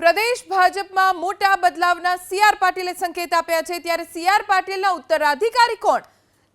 પ્રદેશ ભાજપમાં મોટા બદલાવના સીઆર પાટીલે સંકેત આપ્યા છે ત્યારે સીઆર પાટીલના ઉત્તરાધિકારી કોણ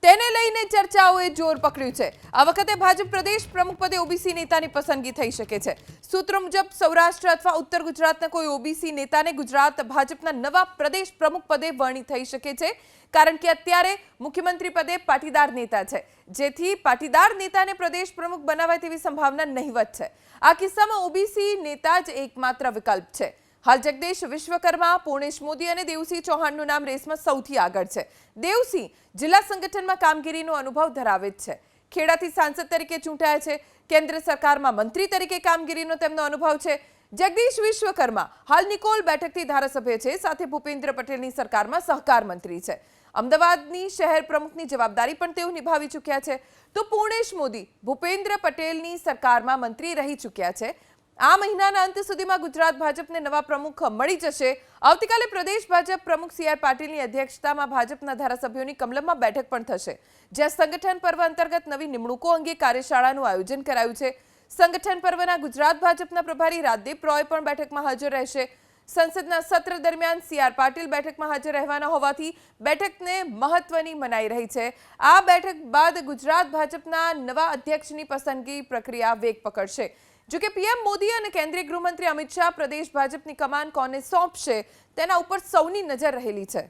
તેને લઈને ચર્ચાઓએ જોર પકડ્યું છે। આ વખતે ભાજપ પ્રદેશ પ્રમુખ પદે ઓબીસી નેતાની પસંદગી થઈ શકે છે। સૂત્રો મુજબ સૌરાષ્ટ્ર અથવા ઉત્તર ગુજરાતના કોઈ ઓબીસી નેતાને ગુજરાત ભાજપના નવા પ્રદેશ પ્રમુખ પદે વરણી થઈ શકે છે કારણ કે અત્યારે મુખ્યમંત્રી પદે પાટીદાર નેતા છે જેથી પાટીદાર નેતાને પ્રદેશ પ્રમુખ બનાવાય તેવી સંભાવના નહિવત છે। આ કિસ્સામાં ઓબીસી નેતા જ એકમાત્ર વિકલ્પ છે। હાલ જગદીશ વિશ્વકર્મા, પૂર્ણેશ મોદી અને દેવસિંહ ચૌહાણનું નામ રેસમાં સૌથી આગળ છે। દેવસિંહ જિલ્લા સંગઠનમાં કામગીરીનો અનુભવ ધરાવે છે। ખેડાથી સાંસદ તરીકે ચૂંટાયા છે। કેન્દ્ર સરકારમાં મંત્રી તરીકે કામગીરીનો તેમનો અનુભવ છે। જગદીશ વિશ્વકર્મા હાલ નિકોલ બેઠકથી ધારાસભ્ય છે, સાથે ભૂપેન્દ્ર પટેલની સરકારમાં સહકાર મંત્રી છે। અમદાવાદની શહેર પ્રમુખની જવાબદારી પણ તેઓ નિભાવી ચૂક્યા છે। તો પૂર્ણેશ મોદી ભૂપેન્દ્ર પટેલની સરકારમાં મંત્રી રહી ચૂક્યા છે। આ મહિનાના અંત સુધીમાં ગુજરાત ભાજપને નવા પ્રમુખ મળી જશે। આવતીકાલે પ્રદેશ ભાજપ પ્રમુખ સીઆર પાટીલની અધ્યક્ષતામાં ભાજપના ધારાસભ્યોની કમલમમાં બેઠક પણ થશે, જ્યાં સંગઠન પર્વ અંતર્ગત નવી નિમણૂકો અંગે કાર્યશાળાનું આયોજન કરાયું છે। સંગઠન પર્વના ગુજરાત ભાજપના પ્રભારી રાજદીપ રોય પણ બેઠકમાં હાજર રહેશે। સંસદના સત્ર દરમિયાન સીઆર પાટીલ બેઠકમાં હાજર રહેવાના હોવાથી બેઠકને મહત્વની મનાઈ રહી છે। આ બેઠક બાદ ગુજરાત ભાજપના નવા અધ્યક્ષની પસંદગી પ્રક્રિયા વેગ પકડશે। જો કે પીએમ મોદી અને કેન્દ્રીય ગૃહમંત્રી અમિત શાહ પ્રદેશ ભાજપની કમાન કોને સોંપશે તેના ઉપર સૌની નજર રહેલી છે।